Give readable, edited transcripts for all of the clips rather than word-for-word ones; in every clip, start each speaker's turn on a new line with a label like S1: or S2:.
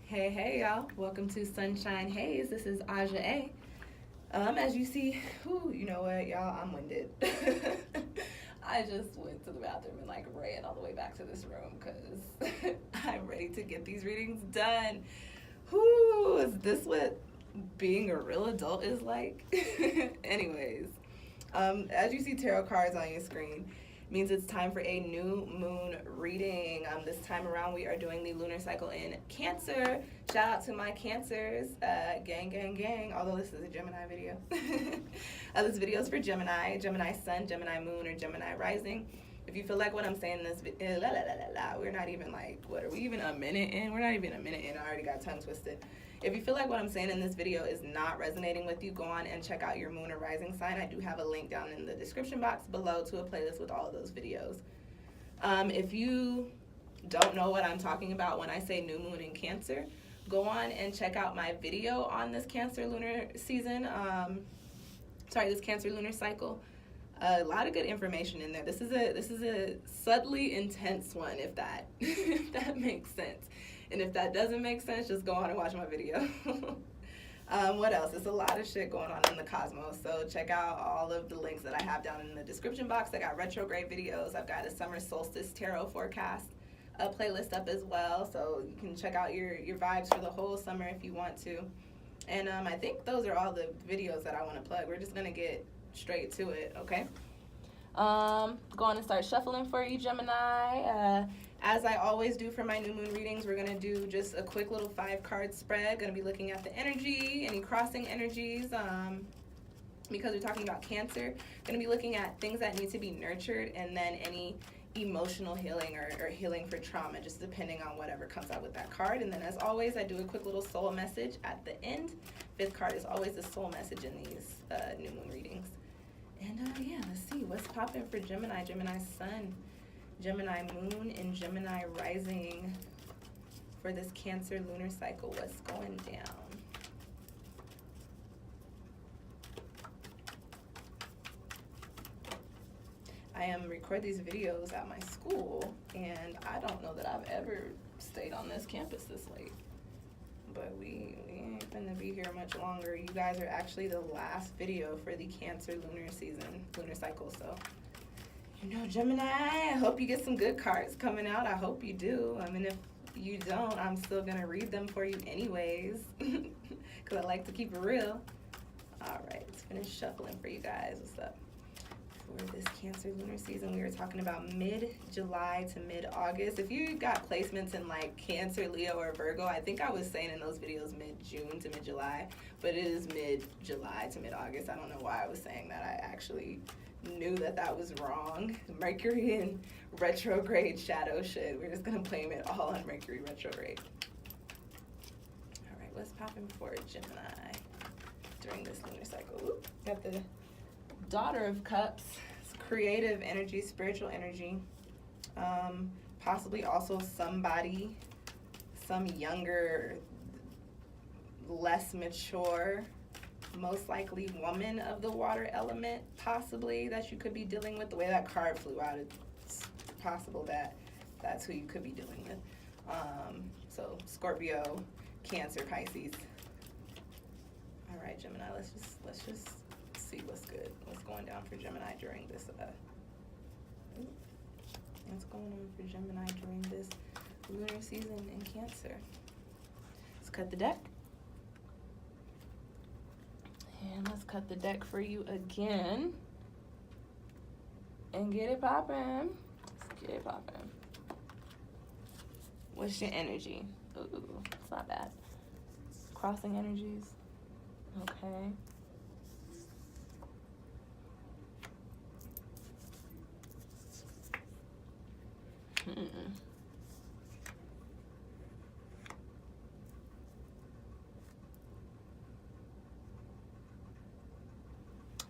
S1: Hey y'all, welcome to Sunshine Haze. This is Aja A. As you see, you know what, y'all, I'm winded. I just went to the bathroom and ran all the way back to this room because I'm ready to get these readings done. Is this what being a real adult is like? Anyways, as you see tarot cards on your screen, means it's time for a new moon reading. This time around, we are doing the lunar cycle in Cancer. Shout out to my Cancers, gang, gang, gang. Although this is a Gemini video. This video is for Gemini, Gemini Sun, Gemini Moon, or Gemini Rising. If you feel like what I'm saying in this video, we're not even what are we even a minute in? We're not even a minute in. I already got tongue twisted. If you feel like what I'm saying in this video is not resonating with you, go on and check out your moon or rising sign. I do have a link down in the description box below to a playlist with all of those videos. If you don't know what I'm talking about when I say new moon in Cancer, go on and check out my video on this Cancer lunar season. This Cancer lunar cycle. A lot of good information in there. This is a subtly intense one, if that if that makes sense. And if that doesn't make sense, just go on and watch my video. What else? There's a lot of shit going on in the cosmos, so check out all of the links that I have down in the description box. I got retrograde videos. I've got a summer solstice tarot forecast playlist up as well, so you can check out your vibes for the whole summer if you want to. And I think those are all the videos that I want to plug. We're just going to get straight to it, okay? Go on and start shuffling for you, Gemini. As I always do for my new moon readings, we're going to do just a quick little 5-card spread. Going to be looking at the energy, any crossing energies, because we're talking about Cancer. Going to be looking at things that need to be nurtured, and then any emotional healing or healing for trauma, just depending on whatever comes out with that card. And then as always, I do a quick little soul message at the end. 5th card is always the soul message in these new moon readings. And yeah, let's see what's popping for Gemini, Gemini Sun, Gemini Moon, and Gemini Rising for this Cancer lunar cycle. What's going down? I record these videos at my school, and I don't know that I've ever stayed on this campus this late. But we ain't gonna be here much longer. You guys are actually the last video for the Cancer lunar cycle. So, Gemini, I hope you get some good cards coming out. I hope you do. I mean, if you don't, I'm still gonna read them for you anyways, because I like to keep it real. All right, let's finish shuffling for you guys. What's up? For this Cancer lunar season, we were talking about mid-July to mid-August. If you got placements in Cancer, Leo, or Virgo, I think I was saying in those videos mid-June to mid-July, but it is mid-July to mid-August. I don't know why I was saying that. I actually knew that was wrong. Mercury in retrograde shadow shit. We're just gonna blame it all on Mercury retrograde. All right, what's popping for Gemini during this lunar cycle? Ooh, got the Daughter of Cups. It's creative energy, spiritual energy, possibly also some younger, less mature, most likely woman of the water element, possibly, that you could be dealing with. The way that card flew out, it's possible that that's who you could be dealing with. So Scorpio, Cancer, Pisces. All right, Gemini, let's just see what's good, what's going down for Gemini during this what's going on for Gemini during this lunar season in Cancer. Let's cut the deck, and let's cut the deck for you again and get it popping. Let's get it popping. What's your energy? Ooh, it's not bad. Crossing energies. Okay.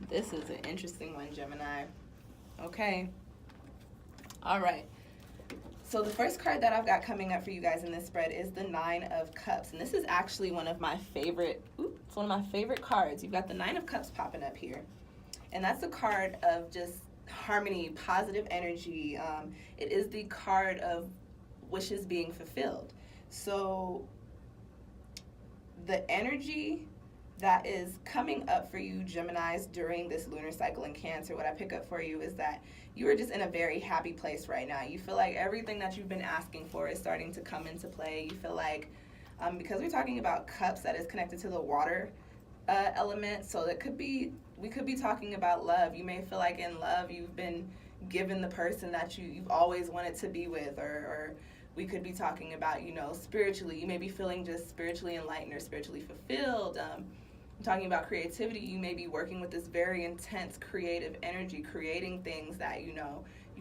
S1: This is an interesting one, Gemini. Okay. All right. So the first card that I've got coming up for you guys in this spread is the 9 of Cups. And this is actually one of my favorite, it's one of my favorite cards. You've got the 9 of Cups popping up here. And that's a card of just harmony, positive energy. It is the card of wishes being fulfilled. So the energy that is coming up for you, Geminis, during this lunar cycle in Cancer, what I pick up for you is that you are just in a very happy place right now. You feel like everything that you've been asking for is starting to come into play. You feel like, because we're talking about cups, that is connected to the water element, so we could be talking about love. You may feel like in love you've been given the person that you've always wanted to be with, or we could be talking about, spiritually. You may be feeling just spiritually enlightened or spiritually fulfilled. I'm talking about creativity. You may be working with this very intense creative energy, creating things that you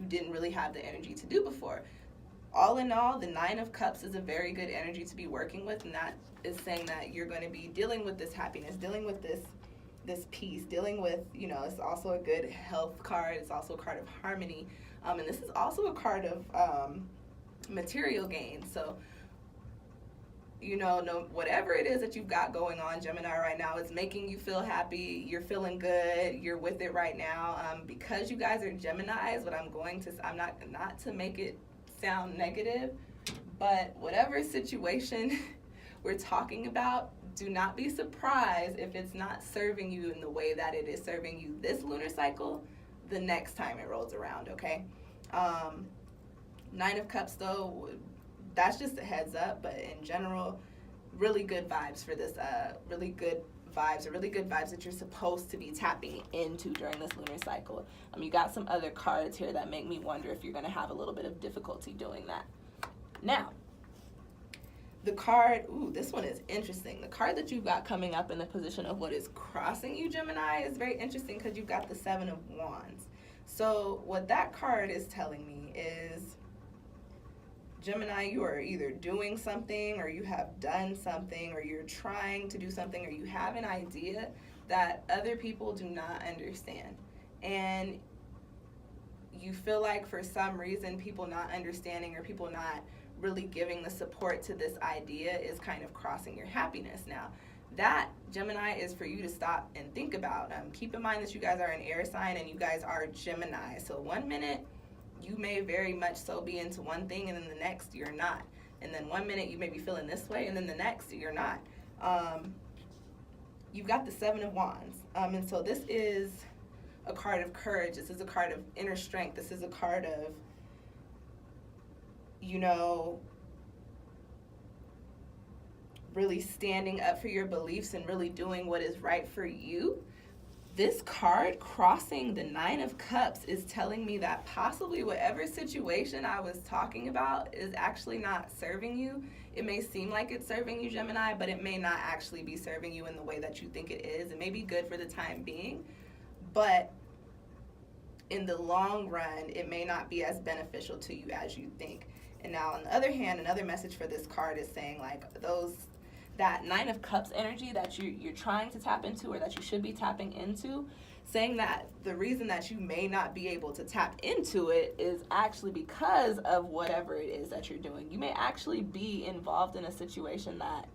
S1: didn't really have the energy to do before. All in all, the 9 of Cups is a very good energy to be working with, and that is saying that you're going to be dealing with this happiness, dealing with this peace, dealing with, it's also a good health card. It's also a card of harmony, and this is also a card of material gain. So whatever it is that you've got going on, Gemini, right now, it's making you feel happy. You're feeling good. You're with it right now. Because you guys are Geminis, I'm not to make it sound negative, but whatever situation we're talking about, do not be surprised if it's not serving you in the way that it is serving you this lunar cycle the next time it rolls around, okay? 9 of Cups, though, that's just a heads up, but in general, really good vibes for this, really good vibes that you're supposed to be tapping into during this lunar cycle. You got some other cards here that make me wonder if you're going to have a little bit of difficulty doing that. Now, the card, this one is interesting. The card that you've got coming up in the position of what is crossing you, Gemini, is very interesting because you've got the 7 of Wands. So what that card is telling me is, Gemini, you are either doing something, or you have done something, or you're trying to do something, or you have an idea that other people do not understand. And you feel like for some reason people not understanding or people not really giving the support to this idea is kind of crossing your happiness. Now, that, Gemini, is for you to stop and think about. Keep in mind that you guys are an air sign and you guys are Gemini. So 1 minute, you may very much so be into one thing, and then the next you're not. And then 1 minute you may be feeling this way, and then the next you're not. You've got the 7 of Wands. And so this is a card of courage. This is a card of inner strength. This is a card of, really standing up for your beliefs and really doing what is right for you. This card crossing the 9 of Cups is telling me that possibly whatever situation I was talking about is actually not serving you. It may seem like it's serving you, Gemini, but it may not actually be serving you in the way that you think it is. It may be good for the time being, but in the long run, it may not be as beneficial to you as you think. And now, on the other hand, another message for this card is saying, like, that 9 of Cups energy that you're trying to tap into, or that you should be tapping into, saying that the reason that you may not be able to tap into it is actually because of whatever it is that you're doing. You may actually be involved in a situation that,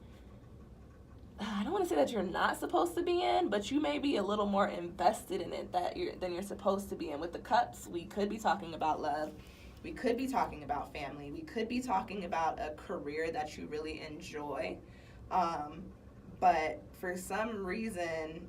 S1: I don't want to say that you're not supposed to be in, but you may be a little more invested in it than you're supposed to be in. With the Cups, we could be talking about love. We could be talking about family. We could be talking about a career that you really enjoy. But for some reason,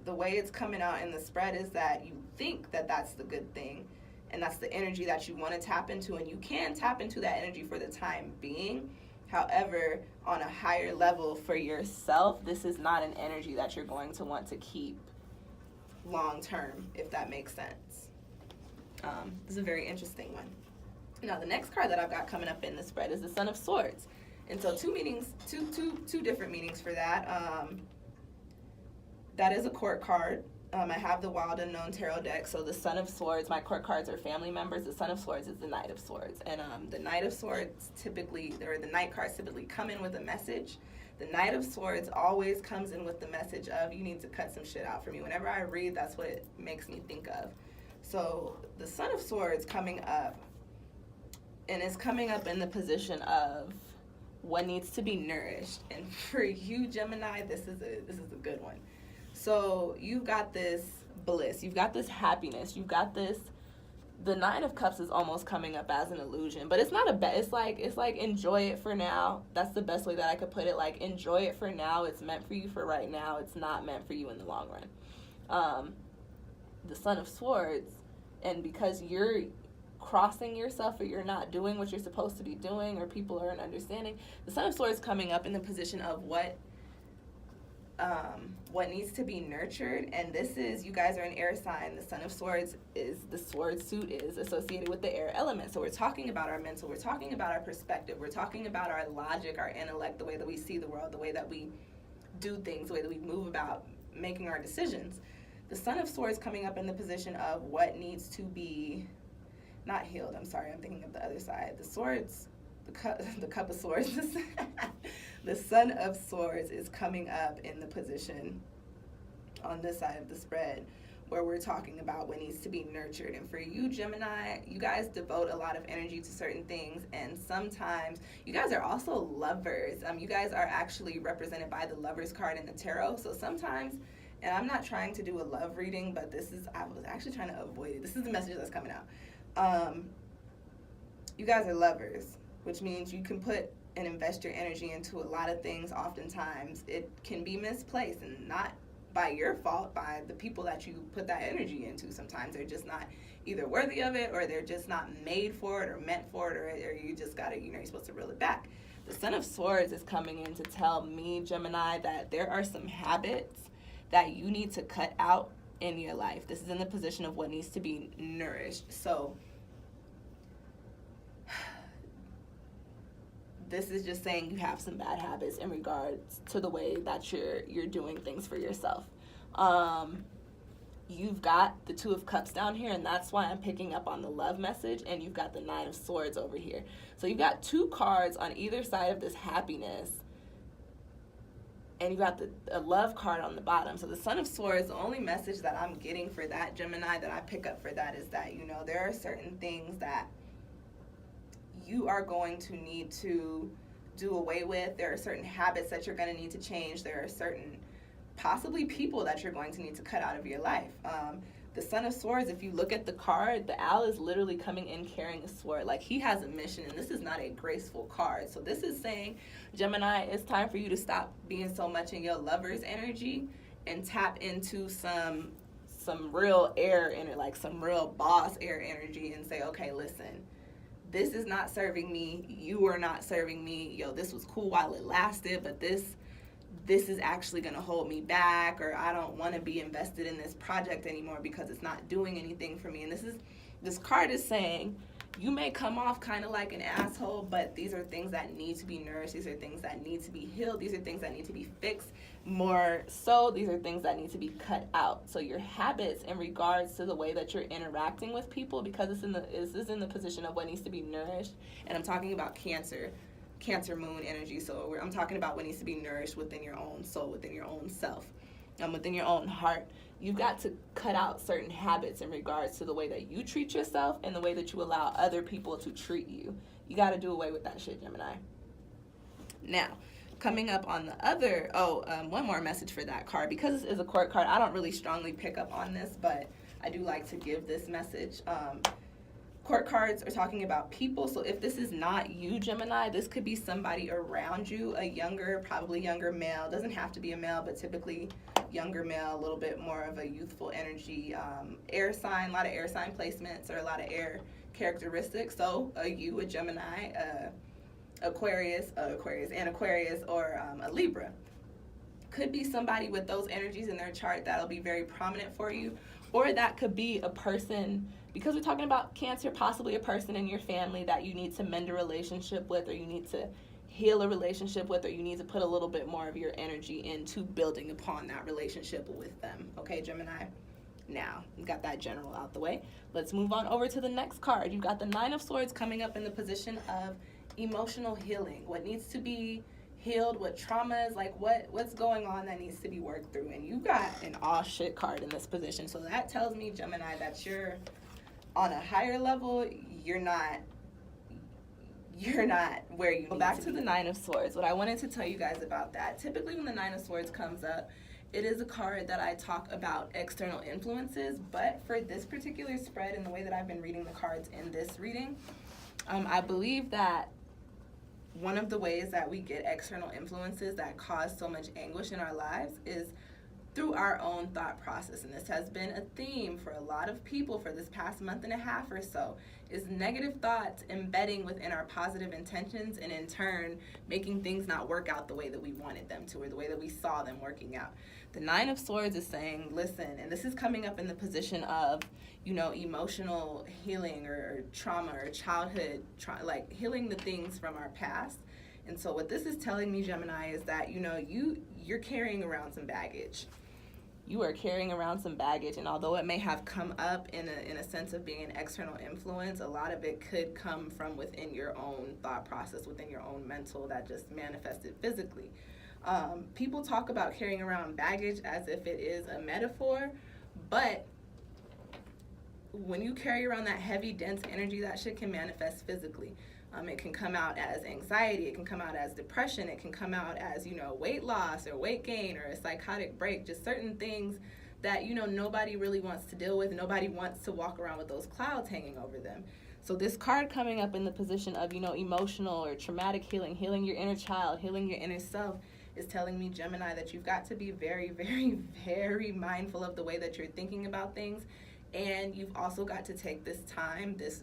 S1: the way it's coming out in the spread is that you think that that's the good thing, and that's the energy that you want to tap into, and you can tap into that energy for the time being. However, on a higher level for yourself, this is not an energy that you're going to want to keep long term, if that makes sense. This is a very interesting one. Now, the next card that I've got coming up in the spread is the Son of Swords. And so two different meanings for that. That is a court card. I have the Wild Unknown Tarot deck. So the Son of Swords, my court cards are family members. The Son of Swords is the Knight of Swords. And the Knight of Swords typically, or the Knight cards typically come in with a message. The Knight of Swords always comes in with the message of, you need to cut some shit out for me. Whenever I read, that's what it makes me think of. So the Son of Swords coming up, and it's coming up in the position of what needs to be nourished. And for you, Gemini, this is a good one. So you've got this bliss, you've got this happiness, you've got this the Nine of Cups is almost coming up as an illusion, but it's not it's like enjoy it for now. That's the best way that I could put it. Like, enjoy it for now. It's meant for you for right now. It's not meant for you in the long run. The Son of Swords, and because you're crossing yourself or you're not doing what you're supposed to be doing or people aren't understanding, the Son of Swords coming up in the position of what needs to be nurtured. And this is, you guys are an air sign. The Son of Swords is, the sword suit is associated with the air element. So we're talking about our mental, we're talking about our perspective, we're talking about our logic, our intellect, the way that we see the world, the way that we do things, the way that we move about making our decisions. The Son of Swords coming up in the position of what needs to be, not healed, I'm sorry, I'm thinking of the other side. The swords, the cup of swords, the Son of Swords is coming up in the position on this side of the spread where we're talking about what needs to be nurtured. And for you, Gemini, you guys devote a lot of energy to certain things, and sometimes you guys are also lovers. You guys are actually represented by the Lovers card in the tarot. So sometimes, and I'm not trying to do a love reading, but this is, I was actually trying to avoid it. This is the message that's coming out. You guys are lovers, which means you can put and invest your energy into a lot of things. Oftentimes it can be misplaced, and not by your fault, by the people that you put that energy into. Sometimes they're just not either worthy of it, or they're just not made for it or meant for it, or you just gotta, you're supposed to reel it back. The Son of Swords is coming in to tell me, Gemini, that there are some habits that you need to cut out in your life. This is in the position of what needs to be nourished. So this is just saying you have some bad habits in regards to the way that you're doing things for yourself. You've got the Two of Cups down here, and that's why I'm picking up on the love message, and you've got the Nine of Swords over here. So you've got two cards on either side of this happiness, and you got a love card on the bottom. So the Son of Swords, the only message that I'm getting for that, Gemini, that I pick up for that is that, there are certain things that you are going to need to do away with. There are certain habits that you're going to need to change. There are certain, possibly, people that you're going to need to cut out of your life. The Son of Swords, if you look at the card, the owl is literally coming in carrying a sword. Like, he has a mission, and this is not a graceful card. So this is saying, Gemini, it's time for you to stop being so much in your lover's energy and tap into some real air energy, like some real boss air energy, and say, okay, listen, this is not serving me. You are not serving me. This was cool while it lasted, but this is actually going to hold me back, or I don't want to be invested in this project anymore because it's not doing anything for me. And this card is saying, you may come off kind of like an asshole, but these are things that need to be nourished. These are things that need to be healed. These are things that need to be fixed. More so, these are things that need to be cut out. So your habits in regards to the way that you're interacting with people, because this is in the position of what needs to be nourished. And I'm talking about Cancer moon energy. So I'm talking about what needs to be nourished within your own soul, within your own self, within your own heart. You've got to cut out certain habits in regards to the way that you treat yourself and the way that you allow other people to treat you. You got to do away with that shit, Gemini. Now, coming up on the other, one more message for that card. Because this is a court card, I don't really strongly pick up on this, but I do like to give this message. Court cards are talking about people. So if this is not you, Gemini, this could be somebody around you, probably younger male. Doesn't have to be a male, but typically younger male, a little bit more of a youthful energy. Air sign, a lot of air sign placements, or a lot of air characteristics. So a Gemini, Aquarius, or a Libra. Could be somebody with those energies in their chart that'll be very prominent for you. Or that could be a person, because we're talking about Cancer, possibly a person in your family that you need to mend a relationship with, or you need to heal a relationship with, or you need to put a little bit more of your energy into building upon that relationship with them. Okay, Gemini? Now, you got that general out the way. Let's move on over to the next card. You've got the Nine of Swords coming up in the position of emotional healing. What needs to be healed, what traumas, like what's going on that needs to be worked through. And you got an aw shit card in this position. So that tells me, Gemini, that you're on a higher level. You're not where you need to be. Back to the Nine of Swords. What I wanted to tell you guys about that, typically when the Nine of Swords comes up, it is a card that I talk about external influences, but for this particular spread and the way that I've been reading the cards in this reading, I believe that one of the ways that we get external influences that cause so much anguish in our lives is through our own thought process. And this has been a theme for a lot of people for this past month and a half or so, is negative thoughts embedding within our positive intentions, and in turn making things not work out the way that we wanted them to, or the way that we saw them working out. The Nine of Swords is saying, listen, and this is coming up in the position of, emotional healing or trauma or childhood, like healing the things from our past. And so what this is telling me, Gemini, is that, you're carrying around some baggage. You are carrying around some baggage, and although it may have come up in a sense of being an external influence, a lot of it could come from within your own thought process, within your own mental, that just manifested physically. People talk about carrying around baggage as if it is a metaphor, but when you carry around that heavy, dense energy, that shit can manifest physically. It can come out as anxiety, it can come out as depression, it can come out as, weight loss or weight gain or a psychotic break, just certain things that, nobody really wants to deal with. Nobody wants to walk around with those clouds hanging over them. So this card coming up in the position of, emotional or traumatic healing, healing your inner child, healing your inner self, is telling me, Gemini, that you've got to be very, very, very mindful of the way that you're thinking about things. And you've also got to take this time, this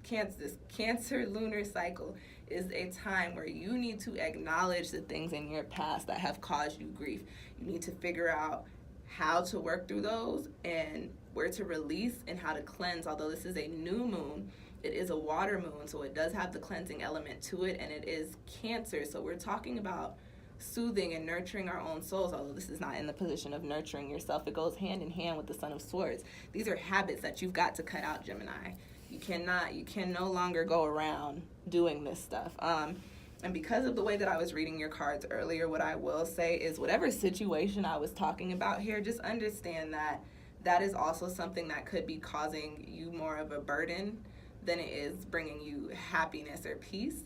S1: Cancer lunar cycle is a time where you need to acknowledge the things in your past that have caused you grief. You need to figure out how to work through those and where to release and how to cleanse. Although this is a new moon, it is a water moon, so it does have the cleansing element to it, and it is Cancer. So we're talking about soothing and nurturing our own souls, although this is not in the position of nurturing yourself. It goes hand in hand with the Son of Swords. These are habits that you've got to cut out, Gemini. You can no longer go around doing this stuff. And because of the way that I was reading your cards earlier, what I will say is whatever situation I was talking about here, just understand that that is also something that could be causing you more of a burden than it is bringing you happiness or peace.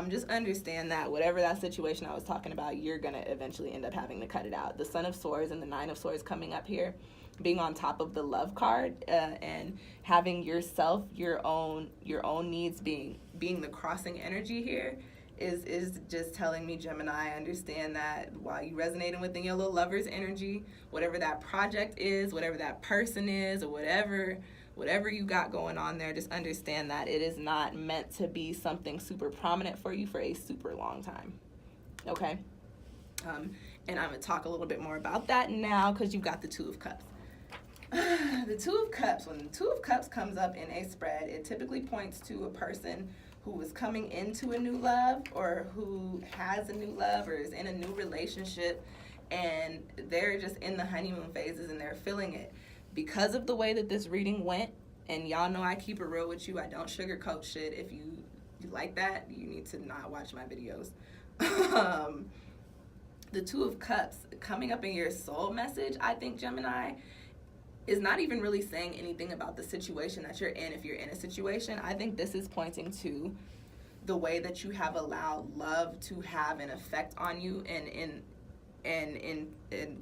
S1: Just understand that whatever that situation I was talking about, you're going to eventually end up having to cut it out. The Son of Swords and the Nine of Swords coming up here, being on top of the Love card, and having yourself, your own needs being the crossing energy here is just telling me, Gemini, understand that while you resonating within your little lover's energy, whatever that project is, whatever that person is, or whatever you got going on there, just understand that it is not meant to be something super prominent for you for a super long time. Okay? And I'm going to talk a little bit more about that now because you've got the Two of Cups. The Two of Cups, when the Two of Cups comes up in a spread, it typically points to a person who is coming into a new love, or who has a new love, or is in a new relationship, and they're just in the honeymoon phases and they're feeling it. Because of the way that this reading went, and y'all know I keep it real with you, I don't sugarcoat shit. If you like that, you need to not watch my videos. The Two of Cups coming up in your soul message, I think, Gemini, is not even really saying anything about the situation that you're in. If you're in a situation, I think this is pointing to the way that you have allowed love to have an effect on you. And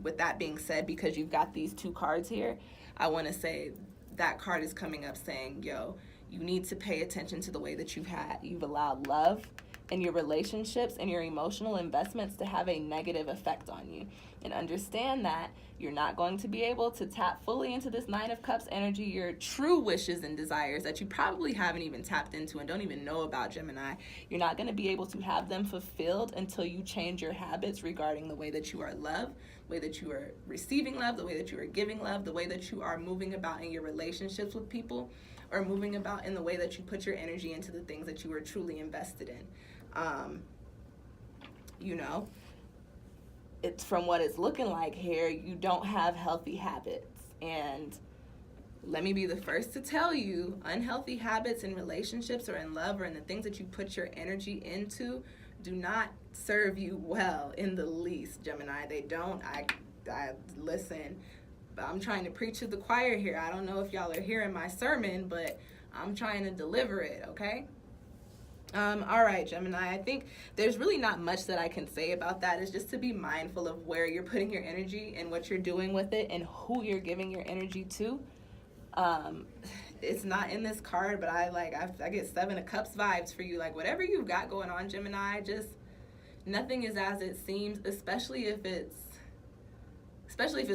S1: with that being said, because you've got these two cards here, I want to say that card is coming up saying, yo, you need to pay attention to the way that you've allowed love and your relationships and your emotional investments to have a negative effect on you. And understand that you're not going to be able to tap fully into this Nine of Cups energy, your true wishes and desires that you probably haven't even tapped into and don't even know about, Gemini. You're not going to be able to have them fulfilled until you change your habits regarding the way that you are loved, the way that you are receiving love, the way that you are giving love, the way that you are moving about in your relationships with people, or moving about in the way that you put your energy into the things that you are truly invested in. It's from what it's looking like here, you don't have healthy habits. And let me be the first to tell you, unhealthy habits in relationships or in love or in the things that you put your energy into do not serve you well in the least, Gemini. They don't. I listen, but I'm trying to preach to the choir here. I don't know if y'all are hearing my sermon, but I'm trying to deliver it, okay? All right, Gemini, I think there's really not much that I can say about that. It's just to be mindful of where you're putting your energy and what you're doing with it and who you're giving your energy to. Um, it's not in this card, but I get 7 of Cups vibes for you. Like, whatever you've got going on, Gemini, just nothing is as it seems, especially if it's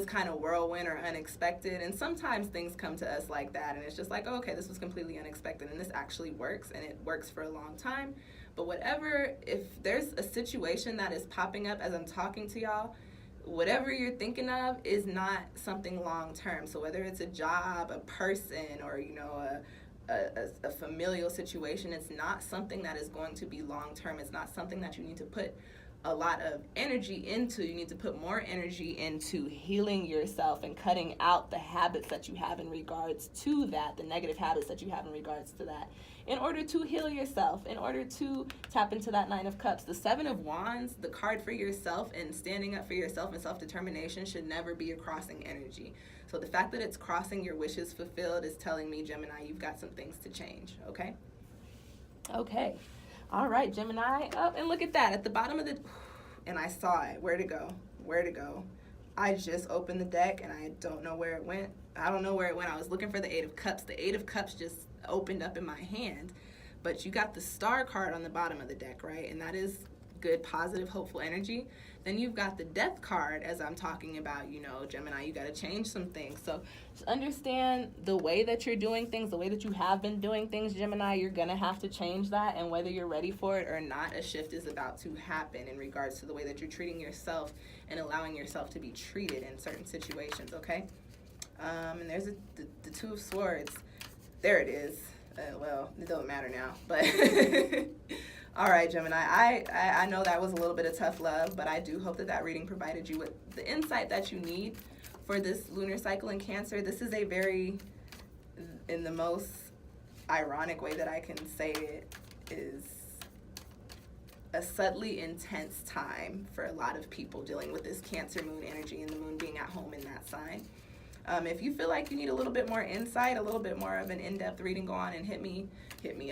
S1: kind of whirlwind or unexpected. And sometimes things come to us like that, and it's just like, oh, okay, this was completely unexpected, and this actually works, and it works for a long time. But whatever, if there's a situation that is popping up as I'm talking to y'all, whatever you're thinking of is not something long term. So whether it's a job, a person, or a familial situation, it's not something that is going to be long term. It's not something that you need to put a lot of energy into. You need to put more energy into healing yourself and cutting out the habits that you have in regards to that, the negative habits that you have in regards to that, in order to heal yourself, in order to tap into that 9 of Cups. The 7 of Wands, the card for yourself and standing up for yourself and self-determination, should never be a crossing energy. So the fact that it's crossing your wishes fulfilled is telling me, Gemini, you've got some things to change, okay? Okay. All right, Gemini. Oh, and look at that. At the bottom of the... And I saw it. Where'd it go? Where'd it go? I just opened the deck, and I don't know where it went. I don't know where it went. I was looking for the 8 of Cups. The 8 of Cups just opened up in my hand. But you got the Star card on the bottom of the deck, right? And that is good, positive, hopeful energy. Then you've got the Death card, as I'm talking about, Gemini, you got to change some things. So just understand the way that you're doing things, the way that you have been doing things, Gemini, you're going to have to change that. And whether you're ready for it or not, a shift is about to happen in regards to the way that you're treating yourself and allowing yourself to be treated in certain situations, okay? And there's the 2 of Swords. There it is. Well, it doesn't matter now, but... All right, Gemini, I know that was a little bit of tough love, but I do hope that reading provided you with the insight that you need for this lunar cycle in Cancer. This is a very, in the most ironic way that I can say it, is a subtly intense time for a lot of people dealing with this Cancer moon energy and the moon being at home in that sign. If you feel like you need a little bit more insight, a little bit more of an in-depth reading, go on and hit me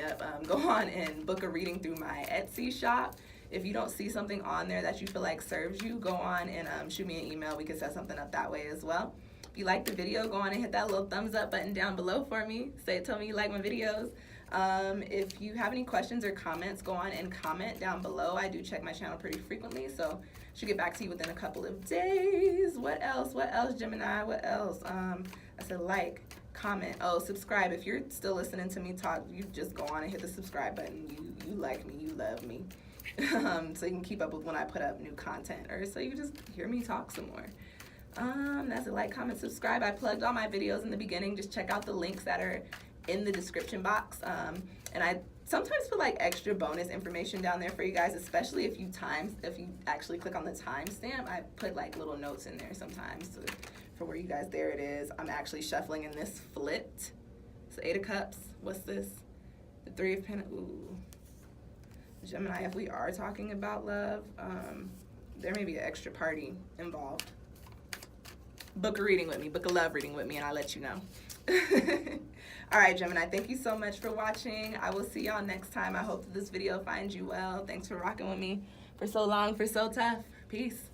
S1: up. Go on and book a reading through my Etsy shop. If you don't see something on there that you feel like serves you, go on and shoot me an email. We can set something up that way as well. If you like the video, go on and hit that little thumbs up button down below for me. Tell me you like my videos. If you have any questions or comments, go on and comment down below. I do check my channel pretty frequently, so should get back to you within a couple of days. What else, Gemini? What else? I said like, comment, subscribe. If you're still listening to me talk, you just go on and hit the subscribe button. You like me, you love me. So you can keep up with when I put up new content, or so you just hear me talk some more. That's it. Like, comment, subscribe. I plugged all my videos in the beginning. Just check out the links that are in the description box. And I sometimes put like extra bonus information down there for you guys, especially if you actually click on the timestamp. I put like little notes in there sometimes for where you guys, there it is. I'm actually shuffling in this flipped. So 8 of Cups. What's this? The 3 of Pentacles. Ooh. Gemini, if we are talking about love, there may be an extra party involved. Book a reading with me, book a love reading with me, and I'll let you know. All right, Gemini, thank you so much for watching. I will see y'all next time. I hope that this video finds you well. Thanks for rocking with me for so long, for so tough. Peace.